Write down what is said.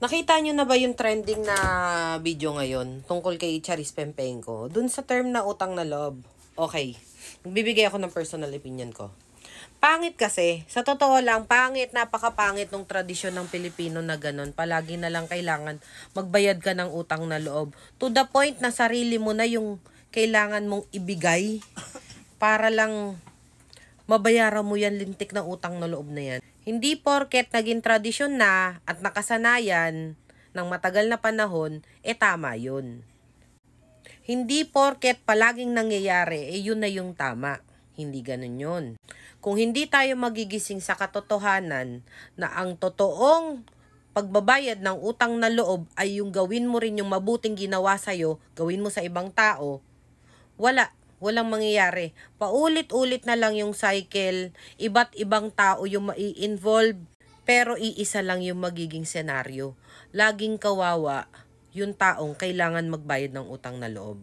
Nakita nyo na ba yung trending na video ngayon tungkol kay Charis Pempenko? Dun sa term na utang na loob. Okay, magbibigay ako ng personal opinion ko. Pangit kasi, sa totoo lang, pangit, napakapangit ng tradisyon ng Pilipino na ganun. Palagi na lang kailangan magbayad ka ng utang na loob. To the point na sarili mo na yung kailangan mong ibigay para lang mabayaran mo yan lintik na utang na loob na yan. Hindi porket naging tradisyon na at nakasanayan ng matagal na panahon, tama yun. Hindi porket palaging nangyayari, yun na yung tama. Hindi ganun yun. Kung hindi tayo magigising sa katotohanan na ang totoong pagbabayad ng utang na loob ay yung gawin mo rin yung mabuting ginawa sa'yo, gawin mo sa ibang tao, walang mangyayari. Paulit-ulit na lang yung cycle, iba't ibang tao yung mai-involve, pero iisa lang yung magiging senaryo. Laging kawawa yung taong kailangan magbayad ng utang na loob.